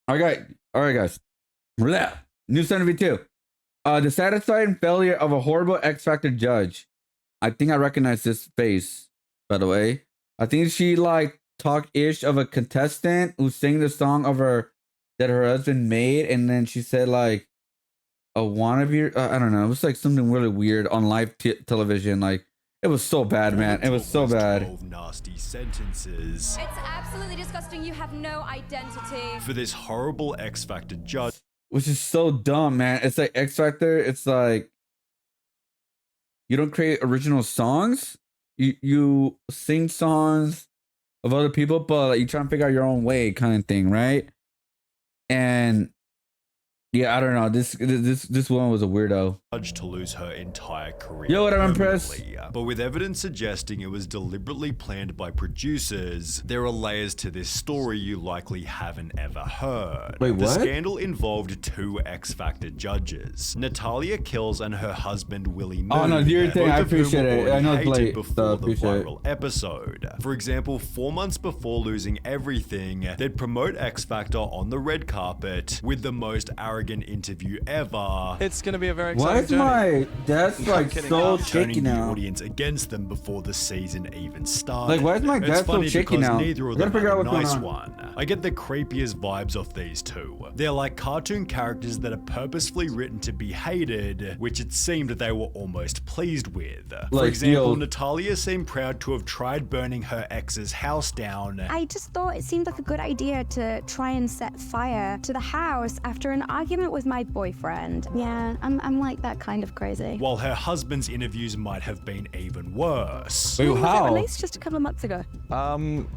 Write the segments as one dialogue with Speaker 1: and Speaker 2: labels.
Speaker 1: All right, guys. Blah. New 72. The satisfying failure of a horrible X Factor judge. I think I recognize this face, by the way. I think she like talk ish of a contestant who sang the song of her that her husband made, and then she said like a wannabe. I don't know. It was like something really weird on live television. Like it was so bad, man. It was so bad.
Speaker 2: 12 nasty sentences.
Speaker 3: It's absolutely disgusting. You have no identity.
Speaker 2: For this horrible X Factor judge.
Speaker 1: Which is so dumb, man. It's like X Factor. It's like you don't create original songs. You sing songs of other people, but like, you try and figure out your own way, kind of thing, right? And yeah, I don't know. This woman was a weirdo.
Speaker 2: To lose her entire career.
Speaker 1: Yo, what I'm impressed.
Speaker 2: But with evidence suggesting it was deliberately planned by producers, there are layers to this story you likely haven't ever heard.
Speaker 1: Wait, what?
Speaker 2: The scandal involved two X Factor judges, Natalia Kills and her husband Willie Moon.
Speaker 1: Oh no, your thing. I
Speaker 2: both of whom
Speaker 1: appreciate
Speaker 2: were
Speaker 1: it. I know
Speaker 2: already
Speaker 1: it's
Speaker 2: hated
Speaker 1: late.
Speaker 2: before the
Speaker 1: Appreciate it.
Speaker 2: viral episode. For example, 4 months before losing everything, they'd promote X Factor on the red carpet with the most arrogant interview ever.
Speaker 4: It's gonna be a very
Speaker 1: Why
Speaker 4: exciting
Speaker 1: is
Speaker 4: journey.
Speaker 1: my desk like so shaky
Speaker 2: Turning the
Speaker 1: now?
Speaker 2: audience against them before the season even started.
Speaker 1: Like, why is my
Speaker 2: It's
Speaker 1: desk so
Speaker 2: funny
Speaker 1: shaky
Speaker 2: because
Speaker 1: now?
Speaker 2: neither of
Speaker 1: I gotta
Speaker 2: them
Speaker 1: figure
Speaker 2: have
Speaker 1: out
Speaker 2: a
Speaker 1: what's going
Speaker 2: nice
Speaker 1: on.
Speaker 2: one. I get the creepiest vibes off these two. They're like cartoon characters that are purposefully written to be hated, which it seemed they were almost pleased with. For
Speaker 1: Like,
Speaker 2: example,
Speaker 1: yo.
Speaker 2: Natalia seemed proud to have tried burning her ex's house down.
Speaker 5: I just thought it seemed like a good idea to try and set fire to the house after an argument with my boyfriend. Yeah, I'm like that kind of crazy.
Speaker 2: While her husband's interviews might have been even worse.
Speaker 1: Wait,
Speaker 5: Was it
Speaker 1: how?
Speaker 5: released just a couple of months ago?
Speaker 4: I'm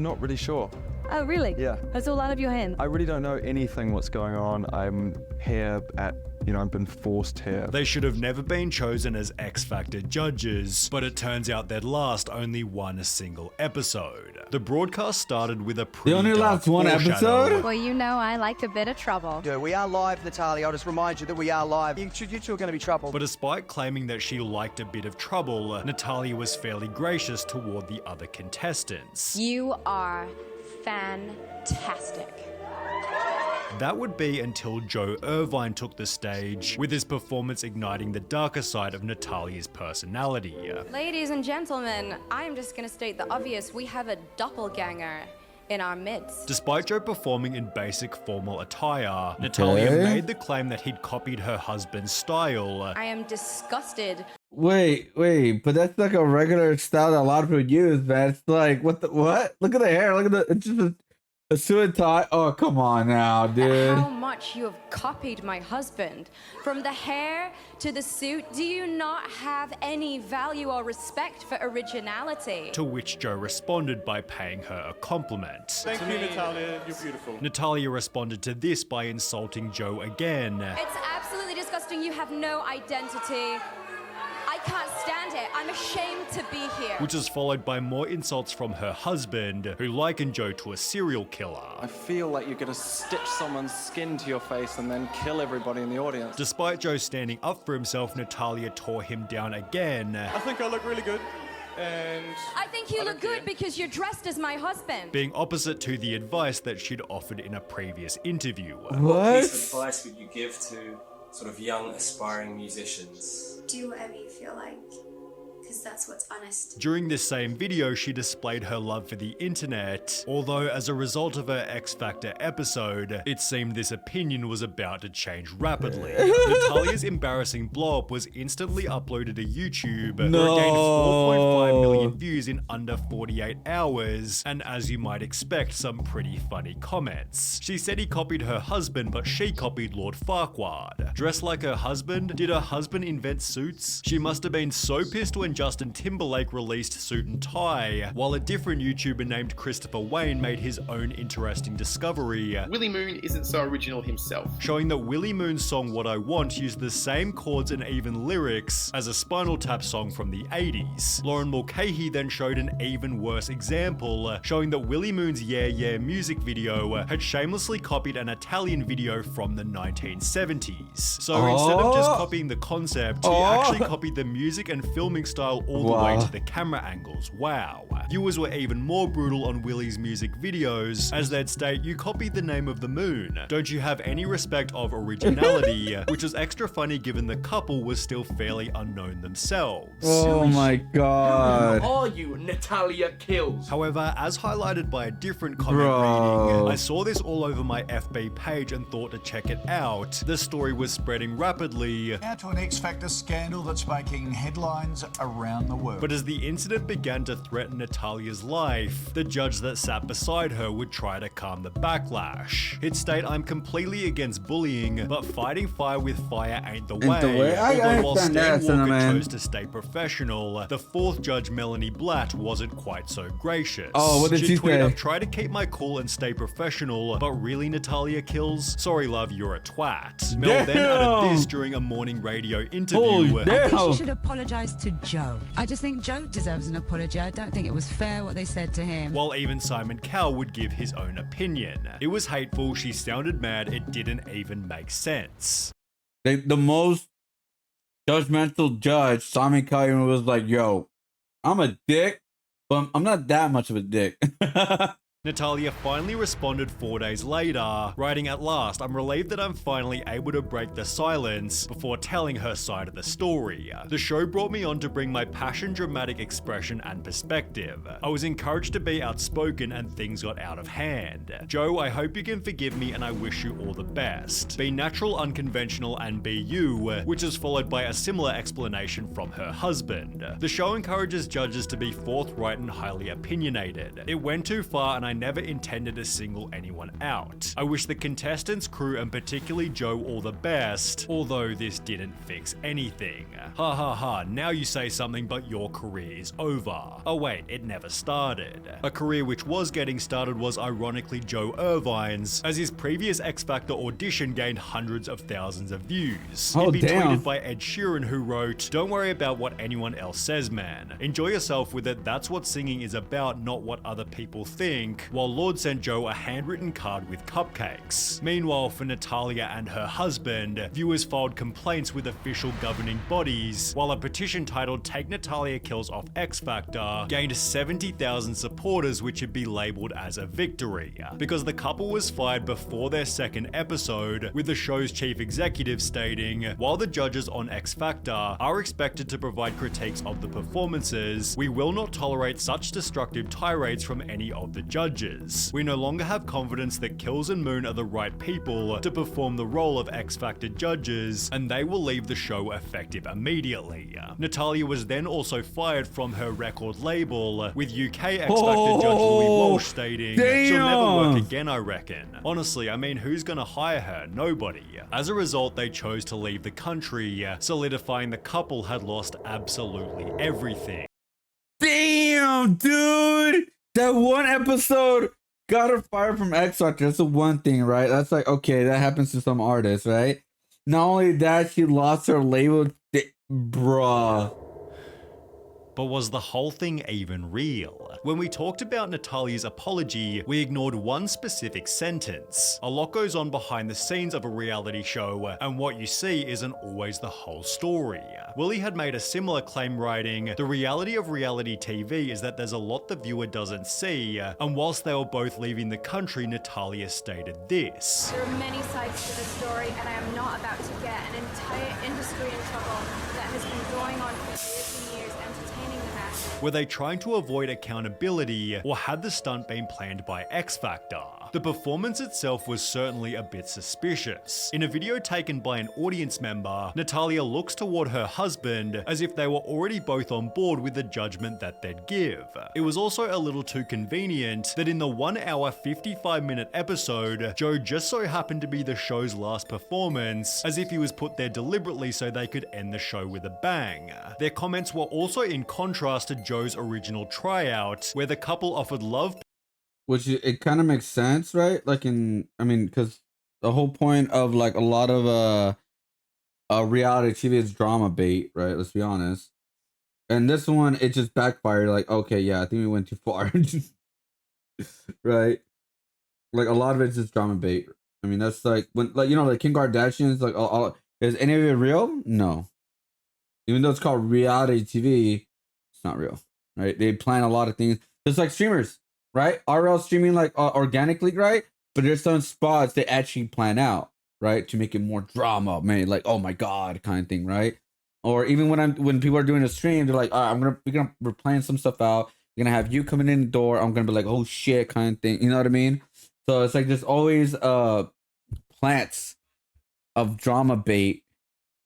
Speaker 4: not really sure.
Speaker 5: Oh, really?
Speaker 4: Yeah.
Speaker 5: That's all out of your hands.
Speaker 4: I really don't know anything what's going on. I'm here at, I've been forced here.
Speaker 2: They should have never been chosen as X Factor judges, but it turns out they'd last only one single episode. The broadcast started with a pretty
Speaker 1: only
Speaker 2: dark
Speaker 1: last one
Speaker 2: foreshadow.
Speaker 1: episode?
Speaker 6: Well, you know I like a bit of trouble.
Speaker 7: Yeah, we are live, Natalia. I'll just remind you that we are live. You two are going to be trouble.
Speaker 2: But despite claiming that she liked a bit of trouble, Natalia was fairly gracious toward the other contestants.
Speaker 3: You are fantastic.
Speaker 2: That would be until Joe Irvine took the stage, with his performance igniting the darker side of Natalia's personality.
Speaker 3: Ladies and gentlemen, I am just going to state the obvious. We have a doppelganger in our midst.
Speaker 2: Despite Joe performing in basic formal attire, Natalia made the claim that he'd copied her husband's style.
Speaker 3: I am disgusted.
Speaker 1: Wait, but that's like a regular style that a lot of people use, man. It's like, what? Look at the hair. Look at it's just a suit tie. Oh, come on now, dude.
Speaker 3: How much you have copied my husband. From the hair to the suit, do you not have any value or respect for originality?
Speaker 2: To which Joe responded by paying her a compliment.
Speaker 8: Thank you, Natalia. You're beautiful.
Speaker 2: Natalia responded to this by insulting Joe again.
Speaker 3: It's absolutely disgusting. You have no identity. I can't stand it. I'm ashamed to be here.
Speaker 2: Which is followed by more insults from her husband, who likened Joe to a serial killer.
Speaker 4: I feel like you're gonna stitch someone's skin to your face and then kill everybody in the audience.
Speaker 2: Despite Joe standing up for himself, Natalia tore him down again.
Speaker 8: I think I look really good. And
Speaker 3: I think you look good because you're dressed as my husband.
Speaker 2: Being opposite to the advice that she'd offered in a previous interview.
Speaker 1: What?
Speaker 9: piece of advice would you give to sort of young aspiring musicians?
Speaker 10: Do whatever you feel like, because that's what's honest.
Speaker 2: During this same video, she displayed her love for the internet, although as a result of her X Factor episode, it seemed this opinion was about to change rapidly. Natalia's embarrassing blow-up was instantly uploaded to YouTube, where it gained 4.5 million views in under 48 hours, and as you might expect, some pretty funny comments. She said he copied her husband, but she copied Lord Farquaad. Dressed like her husband? Did her husband invent suits? She must have been so pissed when Justin Timberlake released Suit and Tie, while a different YouTuber named Christopher Wayne made his own interesting discovery.
Speaker 11: Willie Moon isn't so original himself.
Speaker 2: Showing that Willie Moon's song What I Want used the same chords and even lyrics as a Spinal Tap song from the 80s. Lauren Mulcahy then showed an even worse example, showing that Willie Moon's Yeah Yeah music video had shamelessly copied an Italian video from the 1970s. So instead of just copying the concept, he actually copied the music and filming style style all the way to the camera angles. Wow. Viewers were even more brutal on Willie's music videos, as they'd state, "You copied the name of the moon. Don't you have any respect of originality?" Which was extra funny given the couple was still fairly unknown themselves.
Speaker 1: Oh my god.
Speaker 11: Who are you, Natalia Kills?
Speaker 2: However, as highlighted by a different comment reading, I saw this all over my FB page and thought to check it out. The story was spreading rapidly.
Speaker 12: Now to an X Factor scandal that's making headlines around the world.
Speaker 2: But as the incident began to threaten Natalia's life, the judge that sat beside her would try to calm the backlash. He'd state, "I'm completely against bullying, but fighting fire with fire ain't the way." Although while Stan Walker chose to stay professional, the fourth judge, Melanie Blatt, wasn't quite so gracious.
Speaker 1: Oh, what did she
Speaker 2: tweet,
Speaker 1: say?
Speaker 2: "I've tried to keep my cool and stay professional, but really, Natalia Kills? Sorry, love, you're a twat." Mel then added this during a morning radio interview.
Speaker 13: I think she should apologise to Joe. I just think Joe deserves an apology. I don't think it was fair what they said to him.
Speaker 2: While even Simon Cowell would give his own opinion. It was hateful, she sounded mad, it didn't even make sense.
Speaker 1: The most judgmental judge, Simon Cowell, was like, "Yo, I'm a dick, but I'm not that much of a dick."
Speaker 2: Natalia finally responded 4 days later, writing, "At last, I'm relieved that I'm finally able to break the silence," before telling her side of the story. "The show brought me on to bring my passion, dramatic expression, and perspective. I was encouraged to be outspoken and things got out of hand. Joe, I hope you can forgive me and I wish you all the best. Be natural, unconventional, and be you," which is followed by a similar explanation from her husband. The show encourages judges to be forthright and highly opinionated. It went too far and I never intended to single anyone out. I wish the contestants, crew, and particularly Joe all the best, although this didn't fix anything. Ha ha ha, now you say something but your career is over. Oh wait, it never started. A career which was getting started was ironically Joe Irvine's, as his previous X Factor audition gained hundreds of thousands of views.
Speaker 1: Oh,
Speaker 2: It'd be
Speaker 1: damn.
Speaker 2: tweeted by Ed Sheeran, who wrote, "Don't worry about what anyone else says, man. Enjoy yourself with it, that's what singing is about, not what other people think," while Lord sent Joe a handwritten card with cupcakes. Meanwhile, for Natalia and her husband, viewers filed complaints with official governing bodies, while a petition titled "Take Natalia Kills Off X Factor" gained 70,000 supporters, which would be labeled as a victory, because the couple was fired before their second episode, with the show's chief executive stating, "While the judges on X Factor are expected to provide critiques of the performances, we will not tolerate such destructive tirades from any of the judges. We no longer have confidence that Kills and Moon are the right people to perform the role of X Factor judges, and they will leave the show effective immediately." Natalia was then also fired from her record label, with UK X Factor judge Louis Walsh stating, "She'll never work again, I reckon. Honestly, I mean, who's gonna hire her? Nobody." As a result, they chose to leave the country, solidifying the couple had lost absolutely everything.
Speaker 1: Damn, dude! That one episode got her fired from X Factor. That's the one thing, right? That's like, okay, that happens to some artists, right? Not only that, she lost her label. Bruh.
Speaker 2: But was the whole thing even real? When we talked about Natalia's apology, we ignored one specific sentence. A lot goes on behind the scenes of a reality show, and what you see isn't always the whole story. Willie had made a similar claim writing, "The reality of reality TV is that there's a lot the viewer doesn't see," and whilst they were both leaving the country, Natalia stated this.
Speaker 3: There are many sides to the story, and I am not about to get an entire industry in trouble that has been going on for years and years, entertaining the masses.
Speaker 2: Were they trying to avoid accountability, or had the stunt been planned by X Factor? The performance itself was certainly a bit suspicious. In a video taken by an audience member, Natalia looks toward her husband as if they were already both on board with the judgment that they'd give. It was also a little too convenient that in the 1 hour 55-minute episode, Joe just so happened to be the show's last performance, as if he was put there deliberately so they could end the show with a bang. Their comments were also in contrast to Joe's original tryout, where the couple offered love.
Speaker 1: Which it kind of makes sense, right? Like because the whole point of like a lot of reality TV is drama bait, right? Let's be honest. And this one, it just backfired. Like, okay, yeah, I think we went too far, right? Like a lot of it's just drama bait. I mean, that's like when, like, like Kim Kardashian's like, is any of it real? No. Even though it's called reality TV, it's not real, right? They plan a lot of things, just like streamers, right? RL streaming like organically, right? But there's some spots they actually plan out, right, to make it more drama, man, like oh my god, kind of thing, right? Or even when people are doing a stream, they're like, all right, we're planning some stuff out. We're gonna have you coming in the door. I'm gonna be like, oh shit, kind of thing. You know what I mean? So it's like there's always plants of drama bait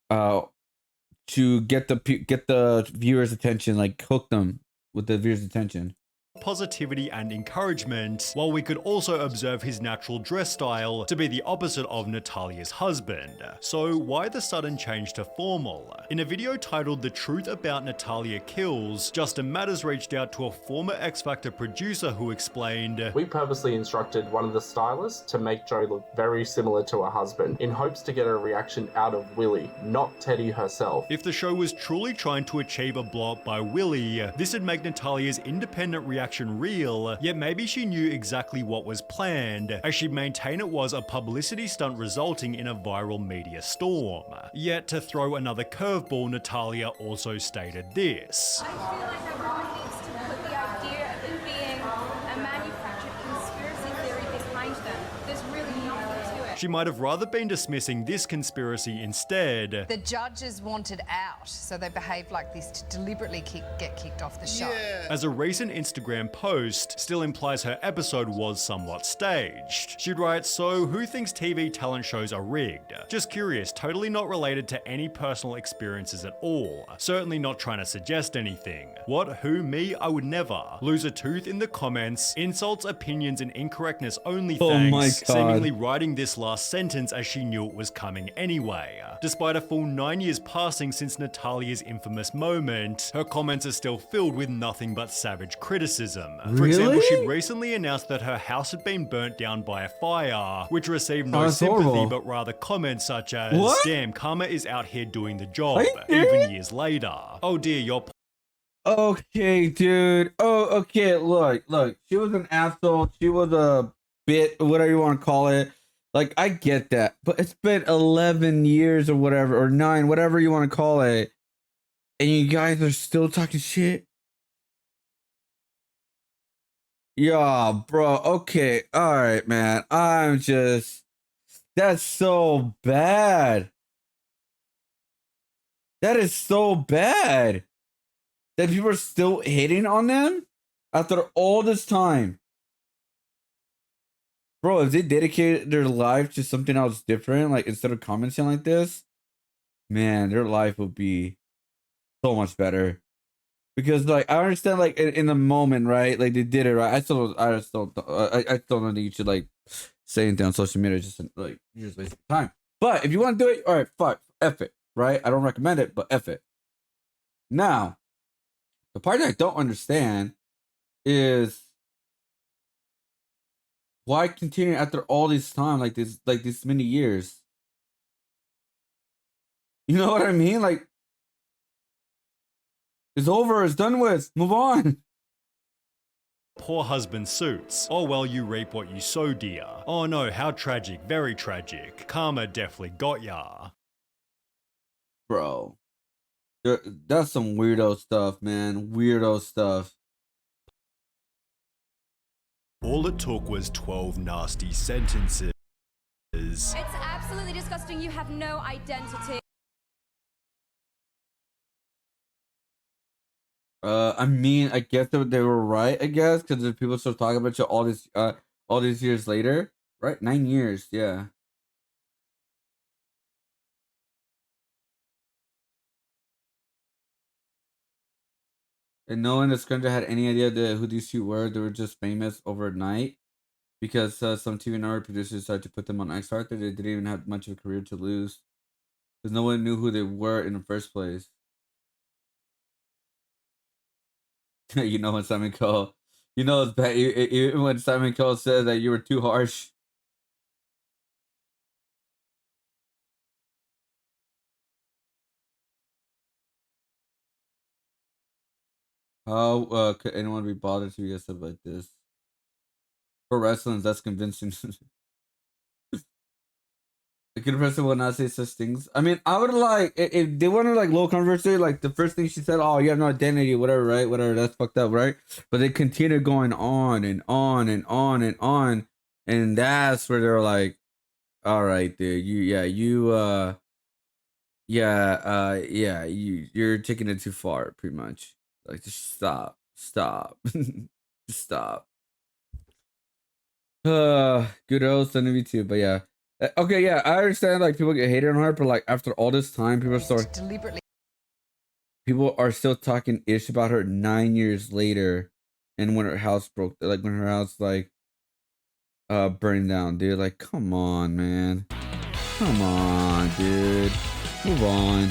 Speaker 1: to get the viewers' attention, like hook them with the viewers' attention.
Speaker 2: Positivity and encouragement, while we could also observe his natural dress style to be the opposite of Natalia's husband. So why the sudden change to formal? In a video titled The Truth About Natalia Kills, Justin Matters reached out to a former X Factor producer who explained,
Speaker 14: "We purposely instructed one of the stylists to make Joe look very similar to her husband in hopes to get a reaction out of Willie, not Teddy herself."
Speaker 2: If the show was truly trying to achieve a blow up by Willie, this would make Natalia's independent reaction real, yet maybe she knew exactly what was planned, as she'd maintain it was a publicity stunt resulting in a viral media storm. Yet to throw another curveball, Natalia also stated this.
Speaker 3: I feel like everyone needs to put the idea of it being a manufactured conspiracy theory behind them. There's really nothing to it.
Speaker 2: She might have rather been dismissing this conspiracy instead.
Speaker 15: The judges wanted out, so they behaved like this to deliberately get kicked off the show.
Speaker 2: As a recent Instagram post still implies her episode was somewhat staged. She'd write, "So who thinks TV talent shows are rigged? Just curious, totally not related to any personal experiences at all. Certainly not trying to suggest anything. What, who, me? I would never. Lose a tooth in the comments, insults, opinions, and incorrectness only
Speaker 1: Oh
Speaker 2: thanks."
Speaker 1: my God.
Speaker 2: Seemingly writing this last sentence as she knew it was coming anyway. Despite a full 9 years passing since Natalia's infamous moment, her comments are still filled with nothing but savage criticism. For example,
Speaker 1: Really?
Speaker 2: she'd recently announced that her house had been burnt down by a fire, which received no
Speaker 1: Oh, that's
Speaker 2: sympathy
Speaker 1: horrible.
Speaker 2: but rather comments such as,
Speaker 1: What?
Speaker 2: "Damn, karma is out here doing the job,"
Speaker 1: Are you
Speaker 2: even
Speaker 1: serious?
Speaker 2: years later. "Oh dear, your
Speaker 1: Okay, dude. Oh, okay. Look. She was an asshole. She was a bit, whatever you want to call it. Like, I get that, but it's been 11 years or whatever, or 9, whatever you want to call it, and you guys are still talking shit. Yeah, bro. Okay. All right, man. That's so bad. That is so bad. That people are still hating on them after all this time. Bro, if they dedicated their life to something else different, like instead of commenting like this, man, their life would be so much better. Because like I understand, like in the moment, right? Like they did it right. I still don't think you should like say anything on social media. Just like you're just wasting time. But if you want to do it, all right, fuck, F it, right? I don't recommend it, but F it. Now, the part that I don't understand is why continue after all this time, like this many years. You know what I mean? Like, it's over. It's done with. Move on.
Speaker 2: poor husband suits. Oh well, you reap what you sow, dear. Oh no, how tragic, very tragic. Karma definitely got ya.
Speaker 1: Bro. That's some weirdo stuff, man. Weirdo stuff.
Speaker 2: All it took was 12 nasty sentences.
Speaker 3: It's absolutely disgusting. You have no identity.
Speaker 1: I mean, I guess that they were right, I guess, because people still talking about you all these years later, right? 9 years, yeah. And no one in this country had any idea who these two were. They were just famous overnight because some TV network producers decided to put them on X Factor. They didn't even have much of a career to lose because no one knew who they were in the first place. You know when Simon Cowell, you know it's bad. Even when Simon Cowell said that you were too harsh. How could anyone be bothered to get stuff like this? For wrestling, that's convincing. A good person will not say such things. I mean, I would like if they want to like low conversation, like the first thing she said, "Oh, you have no identity, whatever, right? Whatever, that's fucked up, right?" But they continue going on and on and on and on, and that's where they're like, "All right, dude, you're taking it too far, pretty much. Like, just stop, just stop." Good old son of you too, but yeah. Okay, yeah, I understand like people get hated on her, but like after all this time, people are still talking ish about her 9 years later, and when her house broke, like when her house like burned down, dude. Like, come on, man, come on, dude, move on.